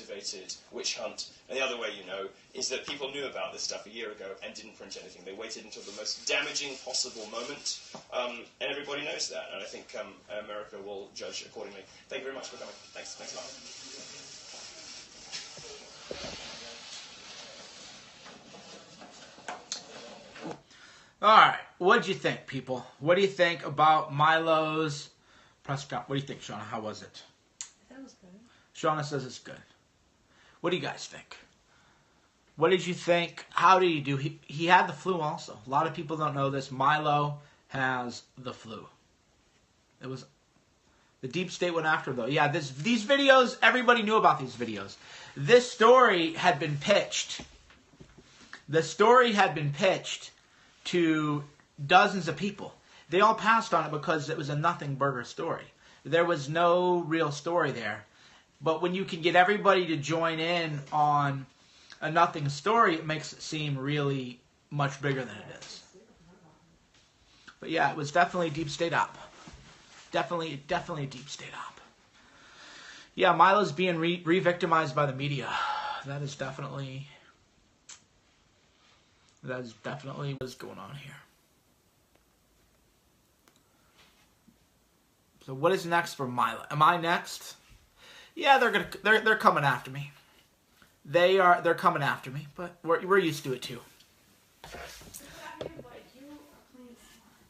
motivated witch hunt. And the other way, is that people knew about this stuff a year ago and didn't print anything. They waited until the most damaging possible moment, and everybody knows that. And I think America will judge accordingly. Thank you very much for coming. Thanks a lot. All right, what do you think, people? What do you think about Milo's press conference? What do you think, Shauna? How was it? I thought it was good. Shauna says it's good. What do you guys think? What did you think? How did he do? He had the flu also. A lot of people don't know this. Milo has the flu. It was the deep state went after him, though. Yeah, these videos, everybody knew about these videos. This story had been pitched. The story had been pitched to dozens of people. They all passed on it because it was a nothing burger story. There was no real story there. But when you can get everybody to join in on a nothing story, it makes it seem really much bigger than it is. But yeah, it was definitely deep state op. Definitely deep state op. Yeah, Milo's being re-victimized by the media. That is definitely what's going on here. So what is next for Milo? Am I next? Yeah, they're coming after me. They're coming after me, but we're used to it too.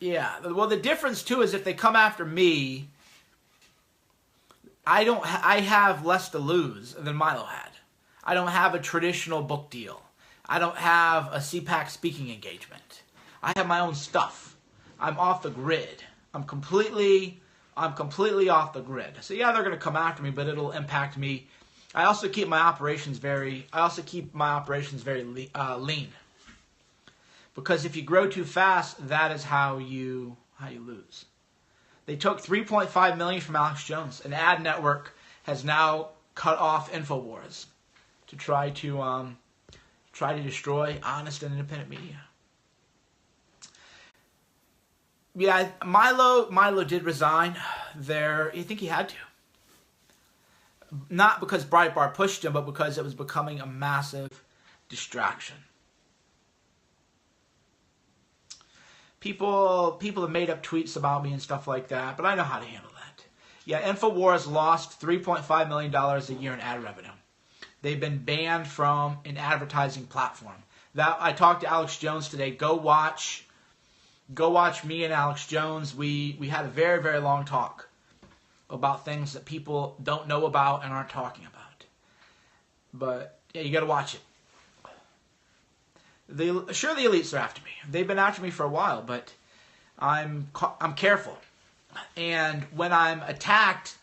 Yeah, well, the difference too is if they come after me, I have less to lose than Milo had. I don't have a traditional book deal. I don't have a CPAC speaking engagement. I have my own stuff. I'm off the grid. I'm completely off the grid. So yeah, they're going to come after me, but it'll impact me. I also keep my operations very lean. Because if you grow too fast, that is how you lose. They took $3.5 million from Alex Jones. An ad network has now cut off InfoWars to try to destroy honest and independent media. Yeah, Milo did resign. I think he had to. Not because Breitbart pushed him, but because it was becoming a massive distraction. People have made up tweets about me and stuff like that, but I know how to handle that. Yeah, InfoWars lost $3.5 million a year in ad revenue. They've been banned from an advertising platform. I talked to Alex Jones today. Go watch me and Alex Jones. We had a very, very long talk about things that people don't know about and aren't talking about. But yeah, you got to watch it. Sure, the elites are after me. They've been after me for a while, but I'm careful. And when I'm attacked,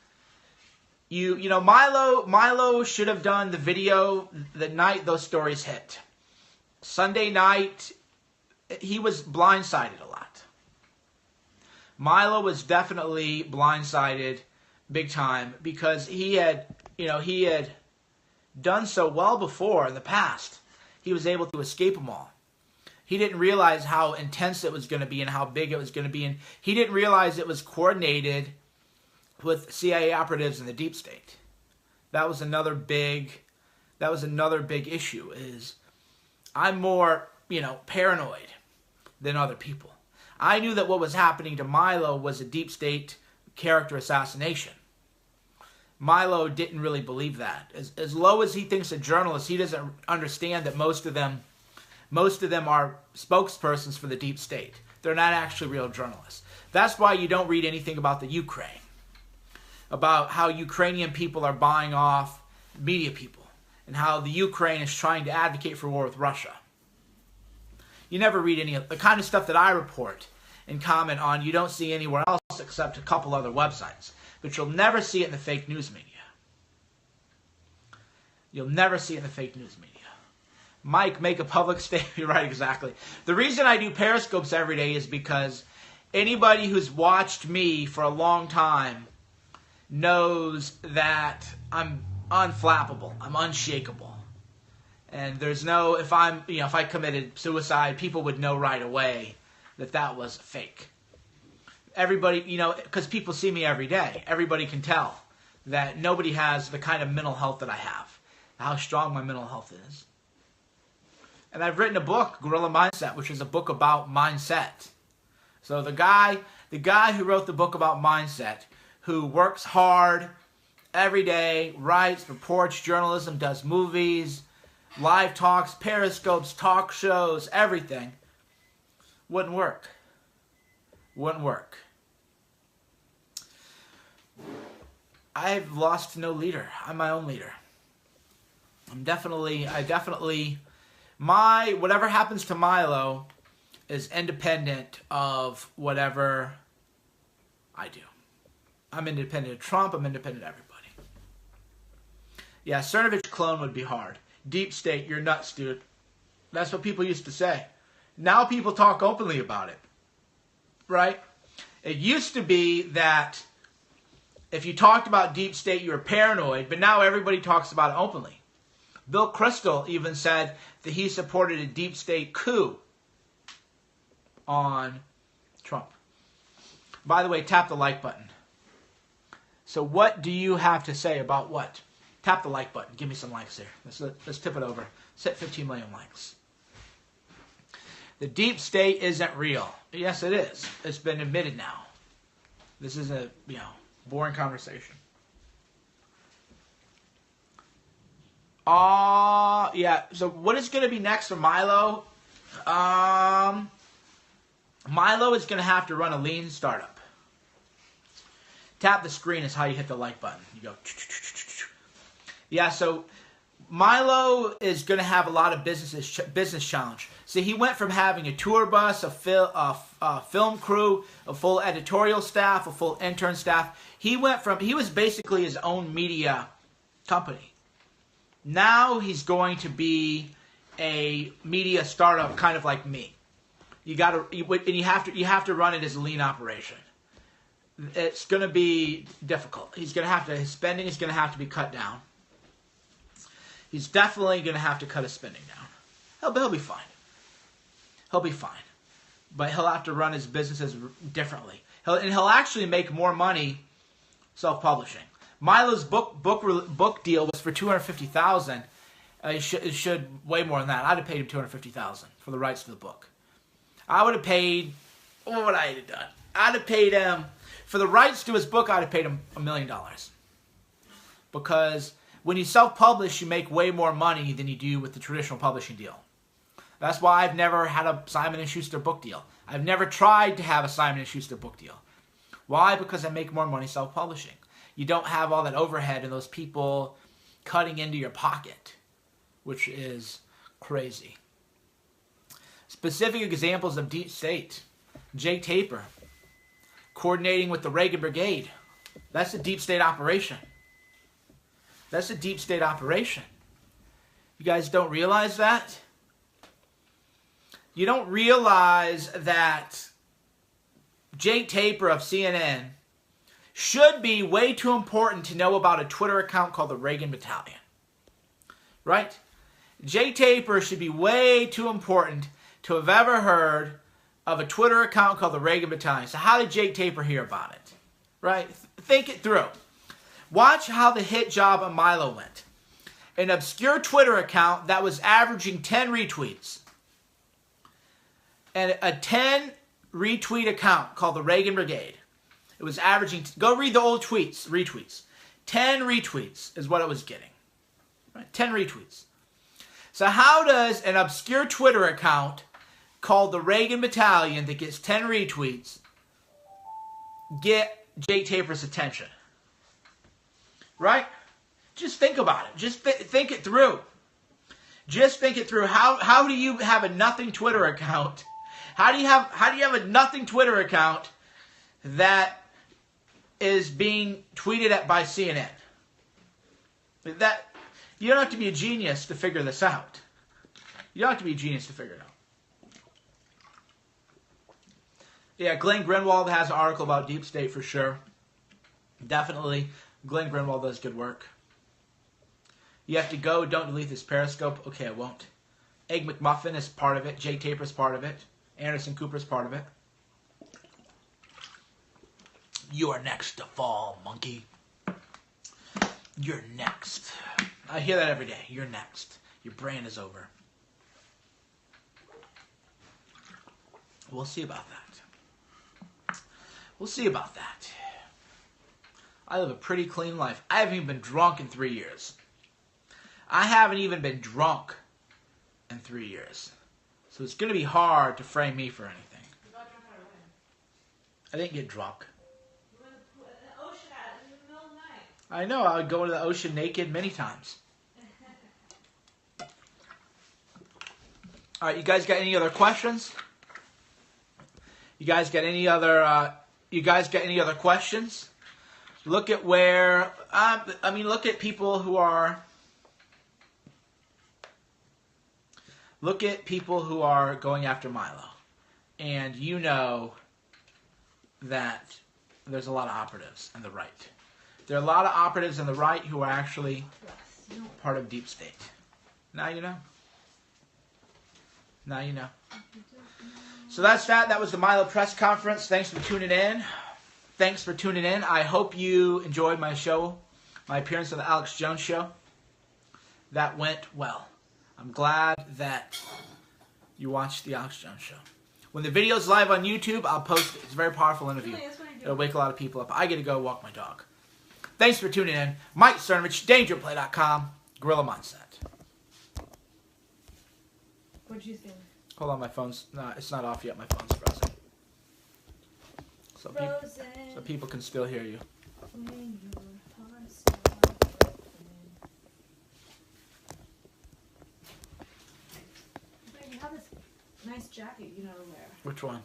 Milo should have done the video the night those stories hit. Sunday night, he was blindsided a lot. Milo was definitely blindsided big time because he had done so well before in the past. He was able to escape them all. He didn't realize how intense it was going to be and how big it was going to be, and he didn't realize it was coordinated with CIA operatives in the deep state. That was another big issue. Is I'm more paranoid than other people. I knew that what was happening to Milo was a deep state character assassination. Milo didn't really believe that. As low as he thinks a journalist, he doesn't understand that most of them are spokespersons for the deep state. They're not actually real journalists. That's why you don't read anything about the Ukraine, about how Ukrainian people are buying off media people, and how the Ukraine is trying to advocate for war with Russia. You never read any of the kind of stuff that I report and comment on. You don't see anywhere else except a couple other websites. But you'll never see it in the fake news media. You'll never see it in the fake news media. Mike, make a public statement. You're right, exactly. The reason I do Periscopes every day is because anybody who's watched me for a long time knows that I'm unflappable. I'm unshakable. And there's no, if I committed suicide, people would know right away that that was fake. Everybody, because people see me every day, everybody can tell that nobody has the kind of mental health that I have. how strong my mental health is. And I've written a book, Gorilla Mindset, which is a book about mindset. So the guy who wrote the book about mindset, who works hard every day, writes, reports, journalism, does movies, live talks, periscopes, talk shows, everything, wouldn't work. Wouldn't work. I've lost no leader. I'm my own leader. Whatever happens to Milo is independent of whatever I do. I'm independent of Trump. I'm independent of everybody. Yeah, Cernovitch clone would be hard. Deep state, you're nuts, dude. That's what people used to say. Now people talk openly about it. Right? It used to be that if you talked about deep state, you were paranoid, but now everybody talks about it openly. Bill Kristol even said that he supported a deep state coup on Trump. By the way, tap the like button. So what do you have to say about what? Tap the like button. Give me some likes here. Let's tip it over. Set 15 million likes. The deep state isn't real. Yes, it is. It's been admitted now. This is a, boring conversation. Yeah. So what is going to be next for Milo? Milo is going to have to run a lean startup. Tap the screen is how you hit the like button. You go. Yeah. So Milo is going to have a lot of business challenge. See, he went from having a tour bus, a film crew, a full editorial staff, a full intern staff. He was basically his own media company. Now he's going to be a media startup, kind of like me. You have to run it as a lean operation. It's going to be difficult. His spending is going to have to be cut down. He's definitely going to have to cut his spending down. He'll be fine. He'll be fine. But he'll have to run his businesses differently. He'll actually make more money self-publishing. Milo's book deal was for $250,000. It should way more than that. I'd have paid him $250,000 for the rights to the book. I would have paid. What would I have done? I'd have paid him for the rights to his book. I'd have paid him $1 million. Because when you self-publish, you make way more money than you do with the traditional publishing deal. That's why I've never had a Simon & Schuster book deal. I've never tried to have a Simon & Schuster book deal. Why? Because I make more money self-publishing. You don't have all that overhead and those people cutting into your pocket, which is crazy. Specific examples of deep state. Jake Tapper coordinating with the Reagan Brigade. That's a deep state operation. That's a deep state operation. You guys don't realize that? You don't realize that Jake Tapper of CNN should be way too important to know about a Twitter account called the Reagan Battalion. Right? Jake Tapper should be way too important to have ever heard of a Twitter account called the Reagan Battalion. So how did Jake Tapper hear about it? Right? Think it through. Watch how the hit job of Milo went. An obscure Twitter account that was averaging 10 retweets. And a 10 retweet account called the Reagan Brigade. It was averaging, go read the old retweets. 10 retweets is what it was getting. Right? 10 retweets. So how does an obscure Twitter account called the Reagan Battalion that gets 10 retweets get Jake Tapper's attention? Right? Just think about it. Just think it through. Just think it through. How do you have a nothing Twitter account? How do you have a nothing Twitter account that is being tweeted at by CNN? That you don't have to be a genius to figure this out. You don't have to be a genius to figure it out. Yeah, Glenn Greenwald has an article about deep state for sure. Definitely, Glenn Greenwald does good work. You have to go. Don't delete this Periscope. Okay, I won't. Egg McMuffin is part of it. Jake Tapper is part of it. Anderson Cooper is part of it. You are next to fall, monkey. You're next. I hear that every day. You're next. Your brain is over. We'll see about that. We'll see about that. I live a pretty clean life. I haven't even been drunk in 3 years. I haven't even been drunk in 3 years. So it's going to be hard to frame me for anything. You got drunk out of when? I didn't get drunk. You went to the ocean in the middle of the night. I know. I would go to the ocean naked many times. All right, you guys got any other questions? You guys got any other questions? Look at where look at people who are going after Milo. And you know that there's a lot of operatives on the right. There are a lot of operatives on the right who are actually part of deep state. Now you know. Now you know. So that's that. That was the Milo press conference. Thanks for tuning in. I hope you enjoyed my show, my appearance on the Alex Jones Show. That went well. I'm glad that you watched the Alex Jones Show. When the video's live on YouTube, I'll post it. It's a very powerful interview. It'll wake a lot of people up. I get to go walk my dog. Thanks for tuning in. Mike Cernovitch, DangerPlay.com, Gorilla Mindset. What'd you think? Hold on, my phone's it's not off yet. My phone's frozen. So people can still hear you. You have this nice jacket you never wear. Which one?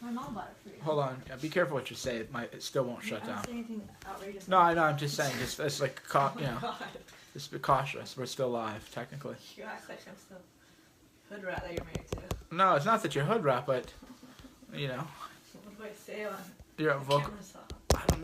My mom bought it for you. Hold on. Yeah, be careful what you say. It still won't shut I down. don't say anything outrageous. No, I know. I'm just saying. It's like, Oh you know, God. just be cautious. We're still live, technically. You act like I'm still hood rat that you're married to. No, it's not that you're hood rat, but, you know, What do I say on you're a vocal. camera saw? I don't know.